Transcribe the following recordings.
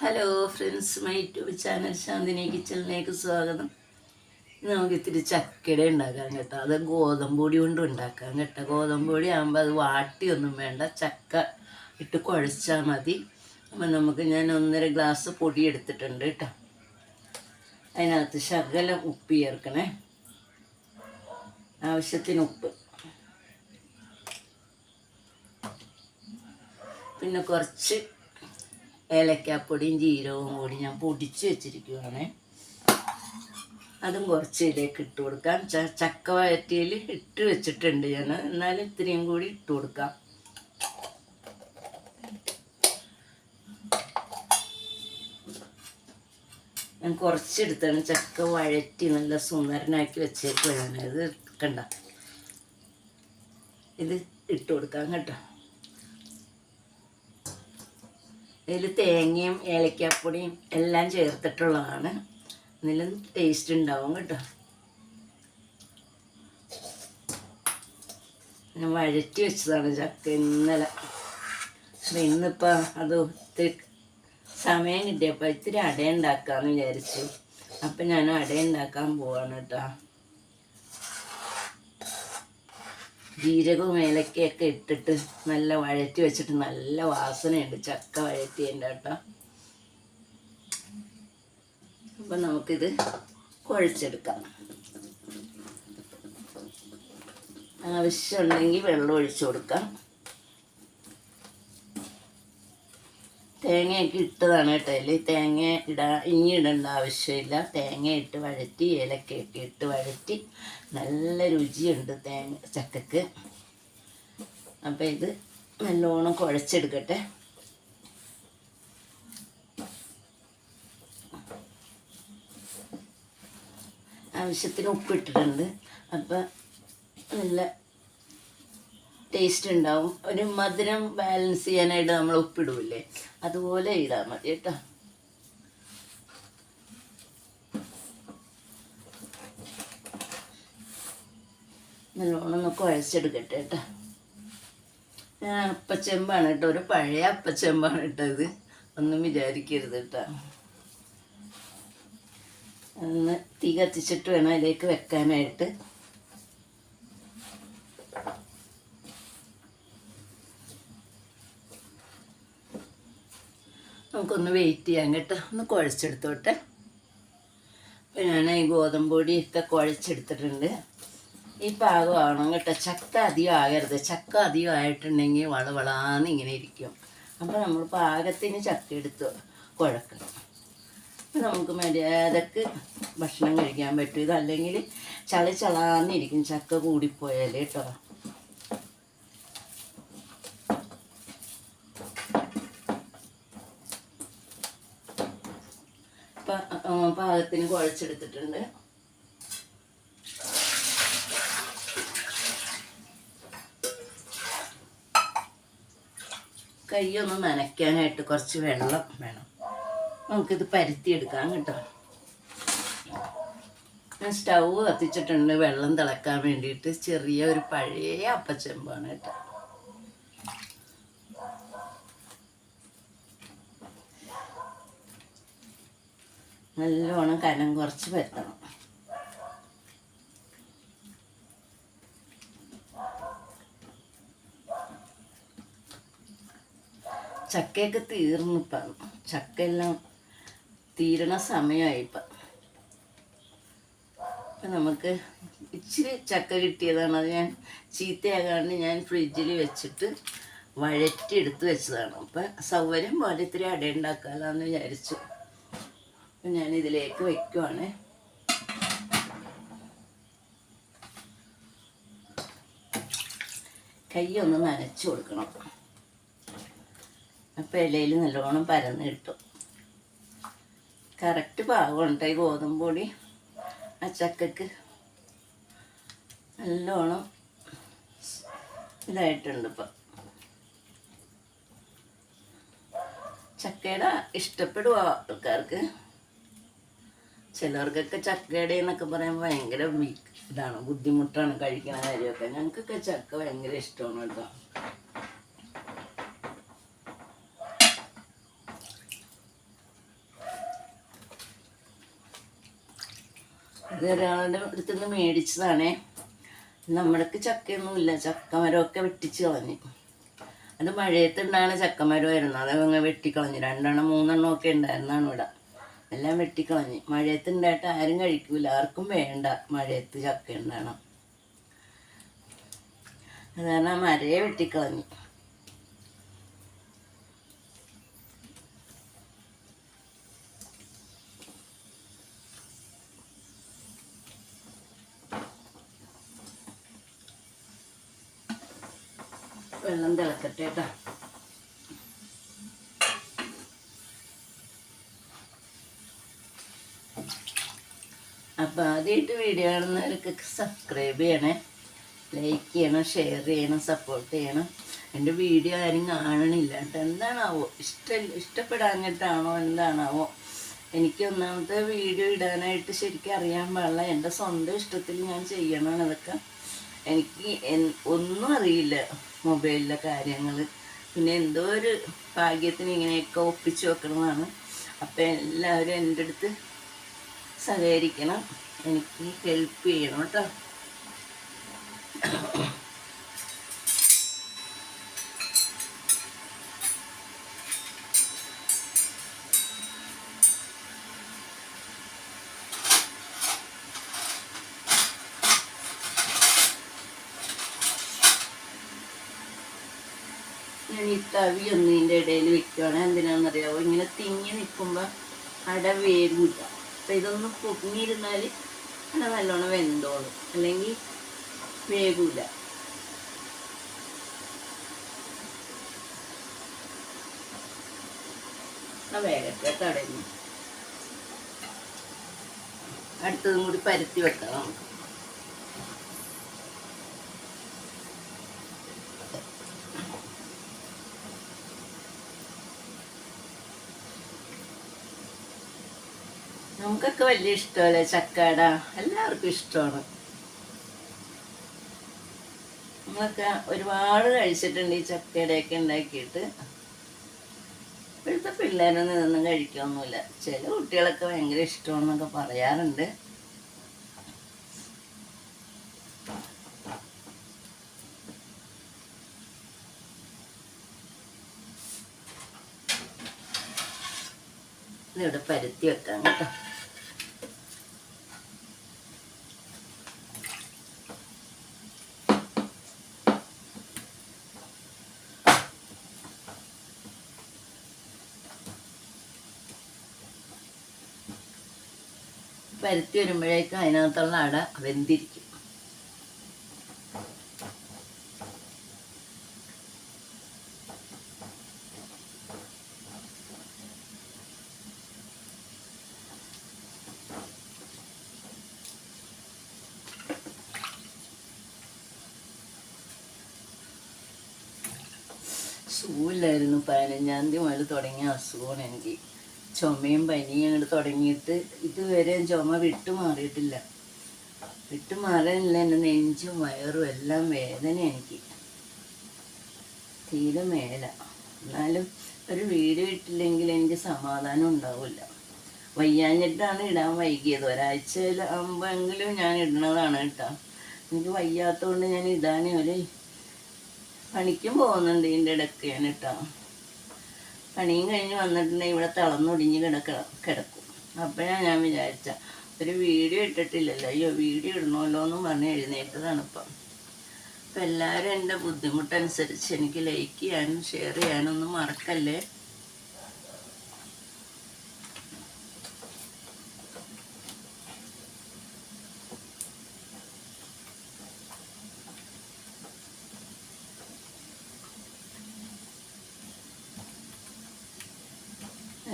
Hello friends, my YouTube channel Shanthini കിച്ചണിലേക്ക് സ്വാഗതം. നമുക്ക് ഇത്തിരി ചക്കട ഉണ്ടാക്കാം കേട്ടോ. അത് ഗോതമ്പൊടി കൊണ്ട് ഉണ്ടാക്കാം കേട്ടോ. ഗോതമ്പൊടി ആകുമ്പോൾ അത് വാട്ടിയൊന്നും വേണ്ട, ചക്ക ഇട്ട് കുഴച്ചാൽ മതി. അപ്പം ഞാൻ 1.5 ഗ്ലാസ് പൊടി എടുത്തിട്ടുണ്ട് കേട്ടോ. അതിനകത്ത് ശകലം ഉപ്പ് ചേർക്കണേ, ആവശ്യത്തിന് ഉപ്പ്. പിന്നെ കുറച്ച് ഏലക്കാപ്പൊടിയും ജീരകവും കൂടി ഞാൻ പൊടിച്ച് വെച്ചിരിക്കുകയാണ്. അതും കുറച്ച് ഇതിലേക്ക് ഇട്ട് കൊടുക്കാം. ചക്ക വയറ്റിയിൽ ഇട്ട് വെച്ചിട്ടുണ്ട് ഞാൻ, എന്നാലും ഇത്രയും കൂടി ഇട്ട് കൊടുക്കാം. ഞാൻ കുറച്ചെടുത്താണ് ചക്ക വഴറ്റി നല്ല സുന്ദരനാക്കി വെച്ചേക്കുകയാണ്. ഇത് കണ്ട, ഇത് ഇട്ട് കൊടുക്കാം കേട്ടോ. ഇതിൽ തേങ്ങയും ഏലക്കാപ്പൊടിയും എല്ലാം ചേർത്തിട്ടുള്ളതാണ്. ഇതിലും ടേസ്റ്റ് ഉണ്ടാവും കേട്ടോ. ഞാൻ വഴറ്റി വെച്ചതാണ് ചക്ക ഇന്നലെ. ഇന്നിപ്പോൾ അത് ഒത്തിരി സമയം കിട്ടിയപ്പോൾ ഇത്തിരി അട ഉണ്ടാക്കാമെന്ന് വിചാരിച്ചു. അപ്പം ഞാൻ അട ഉണ്ടാക്കാൻ പോവാണ് കേട്ടോ. ജീരകവും ഏലക്കയൊക്കെ ഇട്ടിട്ട് നല്ല വഴറ്റി വെച്ചിട്ട് നല്ല വാസനയുണ്ട് ചക്ക വഴറ്റിയതിൻ്റെ കേട്ടോ. അപ്പം നമുക്കിത് കുഴച്ചെടുക്കാം. ആവശ്യമുണ്ടെങ്കിൽ വെള്ളം ഒഴിച്ചു കൊടുക്കാം. തേങ്ങയൊക്കെ ഇട്ടതാണ് കേട്ടോ. അതിൽ തേങ്ങ ഇനി ഇടേണ്ട ആവശ്യമില്ല. തേങ്ങ ഇട്ട് വഴറ്റി ഏലക്കയൊക്കെ ഇട്ട് വഴറ്റി നല്ല രുചിയുണ്ട് ചക്കക്ക്. അപ്പം ഇത് നല്ലോണം കുഴച്ചെടുക്കട്ടെ. ആവശ്യത്തിന് ഉപ്പിട്ടിട്ടുണ്ട്. അപ്പം നല്ല ടേസ്റ്റ് ഉണ്ടാവും. ഒരു മധുരം ബാലൻസ് ചെയ്യാനായിട്ട് നമ്മൾ ഉപ്പിടൂല്ലേ, അതുപോലെ ഇടാൻ മതി കേട്ടോ. നല്ലോണം ഒന്ന് കുഴച്ചെടുക്കട്ടെ കേട്ടോ. ഞാൻ അപ്പച്ചെമ്പാണ് കേട്ടോ, ഒരു പഴയ അപ്പച്ചെമ്പാണ് കേട്ടോ ഇത്, ഒന്നും വിചാരിക്കരുത് കേട്ടോ. ഒന്ന് തീ കത്തിച്ചിട്ട് വേണം അതിലേക്ക് വെക്കാനായിട്ട്. നമുക്കൊന്ന് വെയിറ്റ് ചെയ്യാൻ കേട്ടോ, ഒന്ന് കുഴച്ചെടുത്തോട്ടെ. അപ്പം ഞാൻ ഈ ഗോതമ്പൊടിയൊക്കെ കുഴച്ചെടുത്തിട്ടുണ്ട്. ഈ പാകമാകണം കേട്ടോ. ചക്ക അധികം ആകരുത്. ചക്ക അധികം ആയിട്ടുണ്ടെങ്കിൽ വളവളാന്ന് ഇങ്ങനെ ഇരിക്കും. അപ്പോൾ നമ്മൾ പാകത്തിന് ചക്ക എടുത്ത് കുഴക്കണം. അപ്പം നമുക്ക് മര്യാദക്ക് ഭക്ഷണം കഴിക്കാൻ പറ്റും. ഇതല്ലെങ്കിൽ ചളാന്നിരിക്കും ചക്ക കൂടിപ്പോയാൽ കേട്ടോ. പാകത്തിന് കുഴച്ചെടുത്തിട്ടുണ്ട്. കൈയൊന്ന് നനയ്ക്കാനായിട്ട് കുറച്ച് വെള്ളം വേണം. നമുക്കിത് പരത്തിയെടുക്കാം കേട്ടോ. ഞാൻ സ്റ്റൗ കത്തിച്ചിട്ടുണ്ട് വെള്ളം തിളക്കാൻ വേണ്ടിയിട്ട്. ചെറിയ ഒരു പഴയ അപ്പച്ചെമ്പാണ് കേട്ടോ. നല്ലോണം കനം കുറച്ച് പരത്തണം. ചക്കയൊക്കെ തീർന്നിപ്പം. ചക്കയെല്ലാം തീരണ സമയമായിപ്പം. അപ്പം നമുക്ക് ഇച്ചിരി ചക്ക കിട്ടിയതാണ്. അത് ഞാൻ ചീത്തയാകാണ്ട് ഞാൻ ഫ്രിഡ്ജിൽ വെച്ചിട്ട് വഴറ്റി എടുത്ത് വെച്ചതാണ്. അപ്പം സൗകര്യം പോലെ ഇത്തിരി അട ഉണ്ടാക്കാമെന്ന് വിചാരിച്ചു. അപ്പം ഞാനിതിലേക്ക് വയ്ക്കുവാണ്. കൈ ഒന്ന് നനച്ച് കൊടുക്കണം. അപ്പം ഇലയിൽ നല്ലോണം പരന്ന് കിട്ടും. കറക്റ്റ് പാകമുണ്ട് ഈ ഗോതമ്പൊടി. ആ ചക്കക്ക് നല്ലോണം ഇതായിട്ടുണ്ട്. ഇപ്പം ചക്കയുടെ ഇഷ്ടപ്പെടുക ആൾക്കാർക്ക്. ചിലർക്കൊക്കെ ചക്കയുടെ എന്നൊക്കെ പറയുമ്പോൾ ഭയങ്കര ഇതാണ്, ബുദ്ധിമുട്ടാണ് കഴിക്കുന്ന കാര്യമൊക്കെ. ഞങ്ങൾക്കൊക്കെ ചക്ക ഭയങ്കര ഇഷ്ടമാണ് കേട്ടോ. ഇത് ഒരാളുടെ അടുത്തുനിന്ന് മേടിച്ചതാണേ. നമ്മൾക്ക് ചക്കയൊന്നുമില്ല, ചക്കമരമൊക്കെ വെട്ടിച്ച് കളഞ്ഞു. അത് മഴയത്തുണ്ടാകുന്ന ചക്കമരമായിരുന്നു, അതങ്ങ് വെട്ടിക്കളഞ്ഞു. 2 3 ഒക്കെ ഉണ്ടായിരുന്നാണ് ഇവിടെ, എല്ലാം വെട്ടിക്കളഞ്ഞ്. മഴയത്തുണ്ടായിട്ട് ആരും കഴിക്കൂല, ആർക്കും വേണ്ട മഴയത്ത് ചക്ക ഉണ്ടാകണം. അത് കാരണം മരയെ വെട്ടിക്കളഞ്ഞു. വെള്ളം തിളക്കട്ടെ കേട്ടോ. അപ്പോൾ ആദ്യമായിട്ട് വീഡിയോ കാണുന്നവർക്ക് സബ്സ്ക്രൈബ് ചെയ്യണേ, ലൈക്ക് ചെയ്യണം, ഷെയർ ചെയ്യണം, സപ്പോർട്ട് ചെയ്യണം. എൻ്റെ വീഡിയോ ആരും കാണണില്ല കേട്ടോ. എന്താണാവോ, ഇഷ്ടപ്പെടാഞ്ഞിട്ടാണോ എന്താണാവോ. എനിക്ക് ഒന്നാമത്തെ വീഡിയോ ഇടാനായിട്ട് ശരിക്കും അറിയാൻ പാടില്ല. എൻ്റെ സ്വന്തം ഇഷ്ടത്തിൽ ഞാൻ ചെയ്യണം. അതൊക്കെ എനിക്ക് ഒന്നും അറിയില്ല, മൊബൈലിലെ കാര്യങ്ങൾ. പിന്നെ എന്തോ ഒരു ഭാഗ്യത്തിന് ഇങ്ങനെയൊക്കെ ഒപ്പിച്ച് വെക്കണതാണ്. അപ്പം എല്ലാവരും എൻ്റെ അടുത്ത് സഹകരിക്കണം, എനിക്ക് ഹെൽപ്പ് ചെയ്യണം കേട്ടോ. ഞാൻ ഈ തവി ഒന്നിൻ്റെ ഇടയിൽ വെക്കുകയാണ്. എന്തിനാണെന്നറിയാമോ, ഇങ്ങനെ തിങ്ങി നിൽക്കുമ്പോൾ അട വേഗമില്ല. അപ്പം ഇതൊന്ന് പൊങ്ങിയിരുന്നാൽ അട നല്ലോണം വെന്തോളും, അല്ലെങ്കിൽ വേഗൂല. വേഗത്തെ തടഞ്ഞു അടുത്തതും കൂടി പരത്തി വെക്കാം നമുക്ക്. നമുക്കൊക്കെ വലിയ ഇഷ്ടമല്ലേ ചക്കട, എല്ലാവർക്കും ഇഷ്ടമാണ്. നമ്മളൊക്കെ ഒരുപാട് കഴിച്ചിട്ടുണ്ട് ഈ ചക്കയുടെയൊക്കെ ഉണ്ടാക്കിയിട്ട്. ഇപ്പോഴത്തെ പിള്ളേരൊന്നും ഇതൊന്നും കഴിക്കൊന്നുമില്ല. ചില കുട്ടികളൊക്കെ ഭയങ്കര ഇഷ്ടമാണെന്നൊക്കെ പറയാറുണ്ട്. ഇതിവിടെ പരത്തി വെക്കാം കേട്ടോ. പരത്തി വരുമ്പോഴേക്കും അതിനകത്തുള്ള അട വെന്തിരിക്കും. സുഖമില്ലായിരുന്നു. 15-ാം തീയതി മുതൽ തുടങ്ങിയ അസുഖമാണ് എനിക്ക്. ചുമയും പനിയും അങ്ങോട്ട് തുടങ്ങിയിട്ട് ഇതുവരെ ചുമ വിട്ടുമാറിയിട്ടില്ല. വിട്ടുമാറാനില്ല. എൻ്റെ നെഞ്ചും വയറും എല്ലാം വേദന. എനിക്ക് തീരെ മേല. എന്നാലും ഒരു വീഡിയോ ഇട്ടില്ലെങ്കിൽ എനിക്ക് സമാധാനം ഉണ്ടാവില്ല. വയ്യാഞ്ഞിട്ടാണ് ഇടാൻ വൈകിയത്. ഒരാഴ്ചയിലാകുമ്പോഴെങ്കിലും ഞാൻ ഇടുന്നതാണ് കേട്ടോ. എനിക്ക് വയ്യാത്തതുകൊണ്ട് ഞാൻ ഇടാനേ ഒരു പണിക്കും പോകുന്നുണ്ട് ഇതിൻ്റെ ഇടയ്ക്ക് ഞാൻ കേട്ടോ. പണിയും കഴിഞ്ഞ് വന്നിട്ടുണ്ടെങ്കിൽ ഇവിടെ തളർന്നൊടിഞ്ഞ് കിടക്കും. അപ്പോഴാണ് ഞാൻ വിചാരിച്ച ഒരു വീഡിയോ ഇട്ടിട്ടില്ലല്ലോ, അയ്യോ വീഡിയോ ഇടണമല്ലോ എന്നും പറഞ്ഞ് എഴുന്നേറ്റതാണ് ഇപ്പം. അപ്പം എല്ലാവരും എൻ്റെ ബുദ്ധിമുട്ടനുസരിച്ച് എനിക്ക് ലൈക്ക് ചെയ്യാനും ഷെയർ ചെയ്യാനും ഒന്നും മറക്കല്ലേ.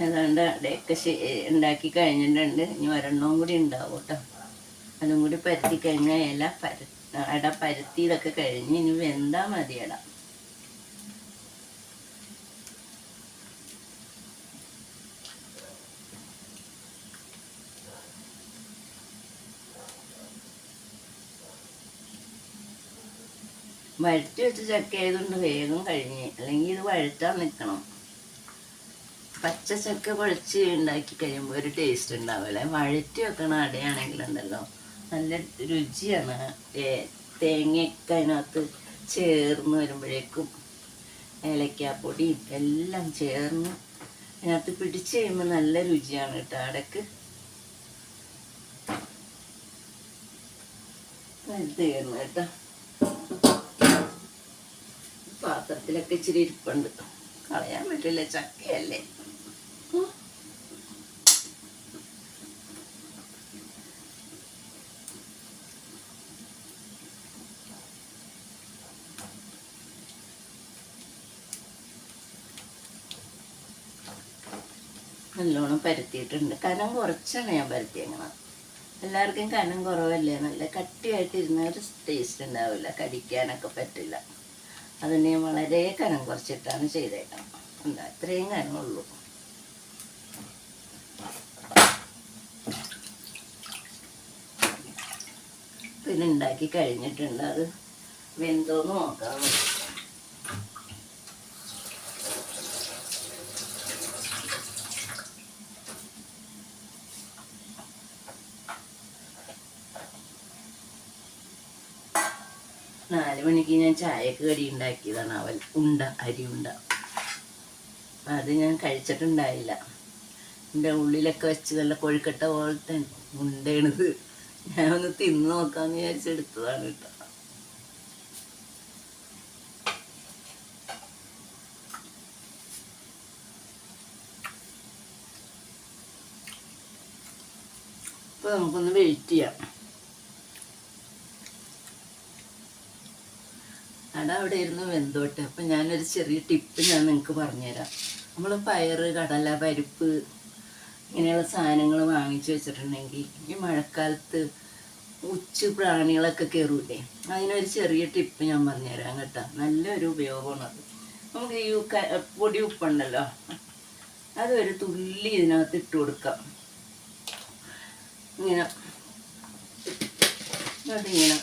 ഏതാണ്ട് അടയൊക്കെ ഉണ്ടാക്കി കഴിഞ്ഞിട്ടുണ്ട്. ഇനി ഒരെണ്ണവും കൂടി ഉണ്ടാവും കേട്ടോ. അതും കൂടി പരത്തി കഴിഞ്ഞാൽ അട പരത്തിയതൊക്കെ കഴിഞ്ഞ് ഇനി വെന്താൽ മതി അട. വഴറ്റി വെച്ച ചക്ക ആയതുകൊണ്ട് വേഗം കഴിഞ്ഞ്, അല്ലെങ്കിൽ ഇത് വഴറ്റാൻ നിൽക്കണം. പച്ചച്ചക്ക കുഴച്ച് ഉണ്ടാക്കി കഴിയുമ്പോൾ ഒരു ടേസ്റ്റ് ഉണ്ടാവില്ല. വഴറ്റി വെക്കണ അടയാണെങ്കിലുണ്ടല്ലോ നല്ല രുചിയാണ്. തേങ്ങയൊക്കെ അതിനകത്ത് ചേർന്ന് വരുമ്പോഴേക്കും ഏലക്കാപ്പൊടിയും എല്ലാം ചേർന്ന് അതിനകത്ത് പിടിച്ച് കഴിയുമ്പോൾ നല്ല രുചിയാണ് കേട്ടോ അടക്ക്. തീർന്നു കേട്ടോ. പാത്രത്തിലൊക്കെ ഇച്ചിരി ഇരിപ്പുണ്ട്, കളയാൻ പറ്റില്ല, ചക്കയല്ലേ. നല്ലോണം പരത്തിയിട്ടുണ്ട്. കനം കുറച്ചാണ് ഞാൻ പരത്തിയങ്ങനെ. എല്ലാവർക്കും കനം കുറവല്ലേ, നല്ല കട്ടിയായിട്ടിരുന്ന ഒരു ടേസ്റ്റ് ഉണ്ടാവില്ല, കടിക്കാനൊക്കെ പറ്റില്ല. അതിന് ഞാൻ വളരെ കനം കുറച്ചിട്ടാണ് ചെയ്തേക്കണം. എന്താ അത്രയും കനമുള്ളൂ. പിന്നെ ഉണ്ടാക്കി കഴിഞ്ഞിട്ടുണ്ട്. അത് വെന്തോന്ന് നോക്കാം. 4 മണിക്ക് ഞാൻ ചായക്ക് കടി ഉണ്ടാക്കിയതാണ് അരി ഉണ്ട. അത് ഞാൻ കഴിച്ചിട്ടുണ്ടായില്ല. എൻ്റെ ഉള്ളിലൊക്കെ വെച്ച് നല്ല കൊഴുക്കട്ട പോലത്തെ ഉണ്ടേണത്. ഞാനൊന്ന് തിന്ന് നോക്കാമെന്ന് വിചാരിച്ചെടുത്തതാണ് കേട്ടോ. അപ്പോൾ നമുക്കൊന്ന് വെയിറ്റ് ചെയ്യാം. അവിടെ ഇരുന്ന് വെന്തോട്ടെ. അപ്പം ഞാനൊരു ചെറിയ ടിപ്പ് ഞാൻ നിങ്ങൾക്ക് പറഞ്ഞുതരാം. നമ്മൾ പയറ്, കടല, പരിപ്പ് ഇങ്ങനെയുള്ള സാധനങ്ങൾ വാങ്ങിച്ചു വെച്ചിട്ടുണ്ടെങ്കിൽ ഈ മഴക്കാലത്ത് പ്രാണികളൊക്കെ കയറൂലേ, അതിനൊരു ചെറിയ ടിപ്പ് ഞാൻ പറഞ്ഞുതരാം കേട്ടോ. നല്ലൊരു ഉപയോഗമാണത്. നമുക്ക് ഈ പൊടി ഉപ്പുണ്ടല്ലോ, അതൊരു തുള്ളി ഇതിനകത്ത് ഇട്ട് കൊടുക്കാം. ഇങ്ങനെ അതിങ്ങനെ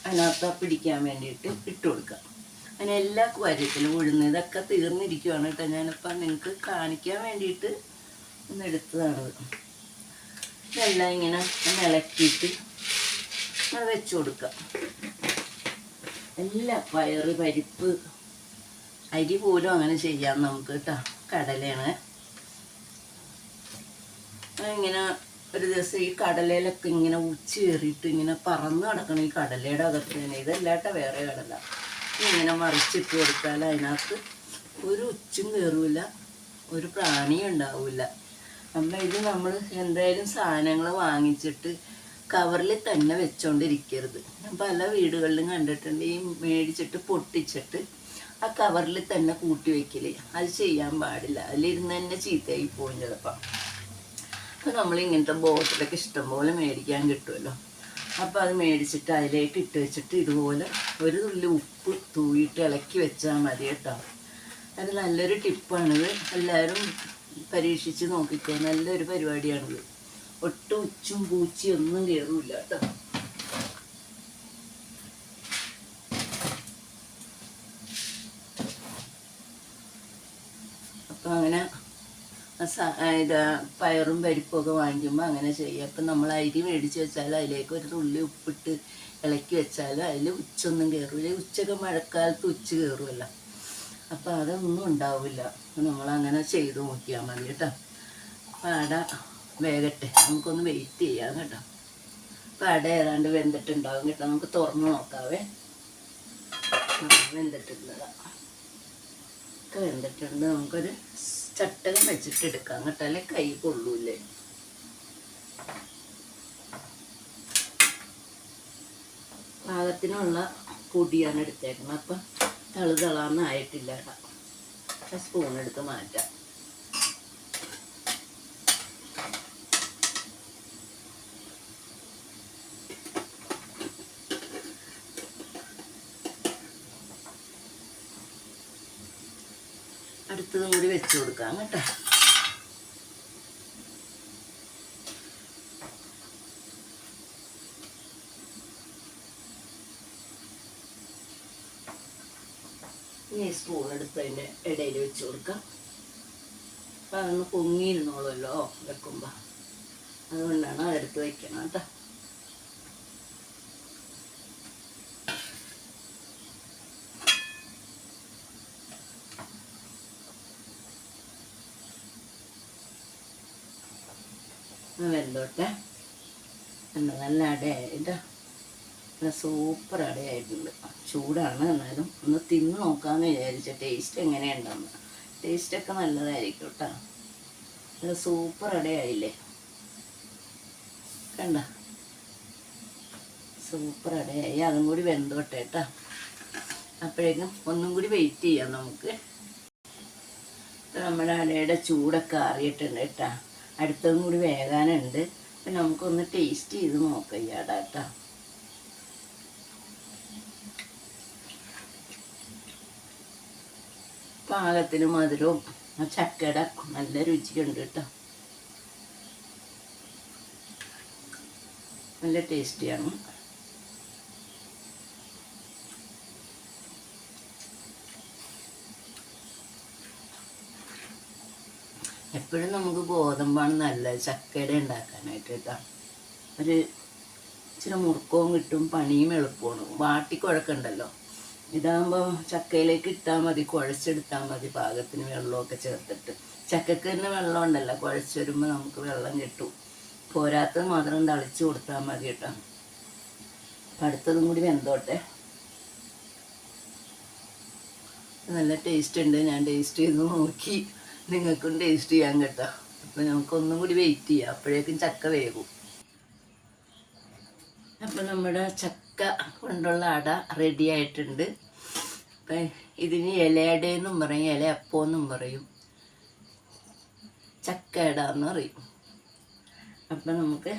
അതിനകത്ത് പിടിക്കാൻ വേണ്ടിയിട്ട് ഇട്ട് കൊടുക്കാം. അങ്ങനെ എല്ലാ കാര്യത്തിലും ഉഴുന്ന് ഇതൊക്കെ തീർന്നിരിക്കുവാണ് കേട്ടോ. ഞാനിപ്പോൾ നിങ്ങൾക്ക് കാണിക്കാൻ വേണ്ടിയിട്ട് ഒന്ന് എടുത്തതാണത്. ഇതെല്ലാം ഇങ്ങനെ ഒന്ന് ഇളക്കിയിട്ട് അത് വെച്ച് കൊടുക്കാം. എല്ലാ പയറ്, പരിപ്പ്, അരി പോലും അങ്ങനെ ചെയ്യാം നമുക്ക് കേട്ടോ. കടലയാണ് ഇങ്ങനെ ഒരു ദിവസം ഈ കടലയിലൊക്കെ ഇങ്ങനെ ഉച്ച കയറിയിട്ട് ഇങ്ങനെ പറന്ന് കിടക്കണം. ഈ കടലയുടെ അകത്ത് തന്നെ ഇതല്ലാട്ട വേറെ കടല ഇങ്ങനെ മറിച്ചിട്ട് കൊടുത്താൽ അതിനകത്ത് ഒരു ഉച്ചും കയറില്ല, ഒരു പ്രാണിയും ഉണ്ടാവില്ല. ഇത് നമ്മൾ എന്തായാലും സാധനങ്ങൾ വാങ്ങിച്ചിട്ട് കവറിൽ തന്നെ വെച്ചോണ്ടിരിക്കരുത്. ഞാൻ പല വീടുകളിലും കണ്ടിട്ടുണ്ട് ഈ മേടിച്ചിട്ട് പൊട്ടിച്ചിട്ട് ആ കവറിൽ തന്നെ കൂട്ടി വയ്ക്കല്. അത് ചെയ്യാൻ പാടില്ല. അതിലിരുന്ന് തന്നെ ചീത്തയായി പോകും ചിലപ്പോൾ. അപ്പോൾ നമ്മളിങ്ങനത്തെ ബോട്ടിലൊക്കെ ഇഷ്ടംപോലെ മേടിക്കാൻ കിട്ടുമല്ലോ. അപ്പോൾ അത് മേടിച്ചിട്ട് അതിലേക്ക് ഇട്ട് വെച്ചിട്ട് ഇതുപോലെ ഒരു തുള്ളി ഉപ്പ് തൂയിട്ട് ഇളക്കി വെച്ചാൽ മതി കേട്ടോ. അത് നല്ലൊരു ടിപ്പാണിത്. എല്ലാവരും പരീക്ഷിച്ച് നോക്കിക്കോ. നല്ലൊരു പരിപാടിയാണിത്. ഒട്ടും ഉച്ചും പൂച്ചിയും ഒന്നും കയറില്ല കേട്ടോ. അപ്പം അങ്ങനെ പയറും പരിപ്പൊക്കെ വാങ്ങിക്കുമ്പോൾ അങ്ങനെ ചെയ്യുക. അപ്പം നമ്മൾ അരി മേടിച്ച് വെച്ചാൽ അതിലേക്ക് ഒരു തുള്ളി ഉപ്പിട്ട് ഇളക്കി വെച്ചാൽ അതിൽ ഉച്ചൊന്നും കയറില്ല. ഉച്ചയൊക്കെ മഴക്കാലത്ത് ഉച്ച കയറുമല്ലോ, അപ്പം അതൊന്നും ഉണ്ടാവില്ല. അപ്പം നമ്മളങ്ങനെ ചെയ്ത് നോക്കിയാൽ മതി കേട്ടോ. അപ്പം അട വേഗട്ടെ, നമുക്കൊന്ന് വെയിറ്റ് ചെയ്യാം കേട്ടോ. അപ്പം അട ഏതാണ്ട് വെന്തിട്ടുണ്ടാവും കേട്ടോ. നമുക്ക് തുറന്ന് നോക്കാവേ. വെന്തിട്ടുള്ളതാ ഒക്കെ വെന്തിട്ടുണ്ട്. നമുക്കൊരു ചട്ടകം വെച്ചിട്ട് എടുക്കാം കേട്ടോ, അല്ലെ കൈ കൊള്ളൂല്ലേ. പാകത്തിനുള്ള പൊടിയാണ് എടുത്തേക്കുന്നത്. അപ്പം തളുതളാന്നായിട്ടില്ല കേട്ടോ. സ്പൂൺ എടുത്ത് മാറ്റാം. അടുത്തതും കൂടി വെച്ച് കൊടുക്കാം കേട്ടോ. ഈ സ്പൂൺ എടുത്ത് അതിൻ്റെ ഇടയിൽ വെച്ച് കൊടുക്കാം. അപ്പം അതൊന്ന് പൊങ്ങിയിരുന്നോളുമല്ലോ വെക്കുമ്പോൾ, അതുകൊണ്ടാണ് അതെടുത്ത് വയ്ക്കണം കേട്ടോ. വെന്തോട്ടെ. നല്ല അടയായിട്ട്, നല്ല സൂപ്പർ അടയായിട്ടുണ്ട്. ചൂടാണ്, എന്നാലും ഒന്ന് തിന്ന് നോക്കാമെന്ന് വിചാരിച്ച ടേസ്റ്റ് എങ്ങനെയുണ്ടെന്ന്. ടേസ്റ്റൊക്കെ നല്ലതായിരിക്കും കേട്ടോ. നല്ല സൂപ്പർ അടയായില്ലേ, കണ്ട സൂപ്പർ അടയായി. അതും കൂടി വെന്തോട്ടെ കേട്ടോ. അപ്പോഴേക്കും ഒന്നും കൂടി വെയിറ്റ് ചെയ്യാം നമുക്ക്. നമ്മുടെ അടയുടെ ചൂടൊക്കെ അറിയിട്ടുണ്ട് കേട്ടോ. അടുത്തതും കൂടി വേകാനുണ്ട്. അപ്പം നമുക്കൊന്ന് ടേസ്റ്റ് ചെയ്ത് നോക്കാം ഈ അട കേട്ടോ. പാകത്തിന് മധുരവും ആ ചക്കയുടെ നല്ല രുചിയുണ്ട് കേട്ടോ. നല്ല ടേസ്റ്റിയാണ്. എപ്പോഴും നമുക്ക് ഗോതമ്പാണ് നല്ലത് ചക്കയുടെ ഉണ്ടാക്കാനായിട്ട് കേട്ടോ. ഒരു ഇച്ചിരി മുറുക്കവും കിട്ടും, പണിയും എളുപ്പമാണ്. വാട്ടിക്കുഴക്കണ്ടല്ലോ. ഇതാകുമ്പോൾ ചക്കയിലേക്ക് ഇട്ടാൽ മതി, കുഴച്ചെടുത്താൽ മതി. പാകത്തിന് വെള്ളമൊക്കെ ചേർത്തിട്ട്, ചക്കക്ക് തന്നെ വെള്ളം ഉണ്ടല്ലോ, കുഴച്ച് വരുമ്പോൾ നമുക്ക് വെള്ളം കിട്ടും. പോരാത്തത് മാത്രം തളിച്ച് കൊടുത്താൽ മതി കേട്ടോ. അടുത്തതും കൂടി വെന്തോട്ടെ. നല്ല ടേസ്റ്റ് ഉണ്ട്. ഞാൻ ടേസ്റ്റ് ചെയ്ത് നോക്കി, നിങ്ങൾക്കും ടേസ്റ്റ് ചെയ്യാൻ കേട്ടോ. അപ്പം നമുക്കൊന്നും കൂടി വെയിറ്റ് ചെയ്യാം, അപ്പോഴേക്കും ചക്ക വേകും. അപ്പം നമ്മുടെ ചക്ക കൊണ്ടുള്ള അട റെഡി ആയിട്ടുണ്ട്. അപ്പം ഇതിന് ഇലയടയെന്നും പറയും, ഇലയപ്പമെന്നും പറയും, ചക്കയട എന്ന് പറയും. അപ്പം നമുക്ക്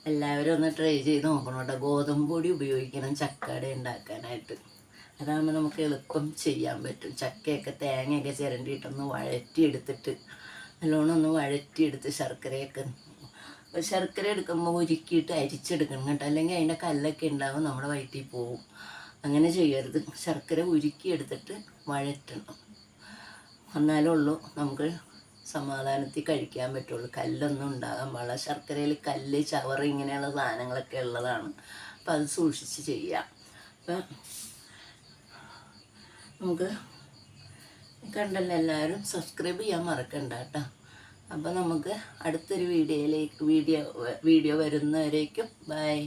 എല്ലാവരും ഒന്ന് ട്രൈ ചെയ്ത് നോക്കണം കേട്ടോ. ഗോതമ്പ് പൊടി ഉപയോഗിക്കണം ചക്കയട ഉണ്ടാക്കാനായിട്ട്. അതാകുമ്പോൾ നമുക്ക് എളുപ്പം ചെയ്യാൻ പറ്റും. ചക്കയൊക്കെ തേങ്ങയൊക്കെ ചിരണ്ടിയിട്ടൊന്ന് വഴറ്റിയെടുത്തിട്ട്, നല്ലോണം ഒന്ന് വഴറ്റിയെടുത്ത് ശർക്കര എടുക്കുമ്പോൾ ഉരുക്കിയിട്ട് അരിച്ചെടുക്കണം കേട്ടോ. അല്ലെങ്കിൽ അതിൻ്റെ കല്ലൊക്കെ ഉണ്ടാവും, നമ്മുടെ വയറ്റിൽ പോവും. അങ്ങനെ ചെയ്യരുത്. ശർക്കര ഉരുക്കിയെടുത്തിട്ട് വഴറ്റണം. എന്നാലേ ഉള്ളൂ നമുക്ക് സമാധാനത്തിൽ കഴിക്കാൻ പറ്റുള്ളൂ. കല്ലൊന്നും ഉണ്ടാകാൻ പാടില്ല. ശർക്കരയിൽ കല്ല്, ചവറ് ഇങ്ങനെയുള്ള സാധനങ്ങളൊക്കെ ഉള്ളതാണ്. അപ്പം അത് സൂക്ഷിച്ച് ചെയ്യാം. അപ്പം നമുക്ക് കണ്ടല്ലോ, എല്ലാവരും സബ്സ്ക്രൈബ് ചെയ്യാൻ മറക്കണ്ട കേട്ടോ. അപ്പോൾ നമുക്ക് അടുത്തൊരു വീഡിയോ വരുന്നവരേക്കും ബൈ.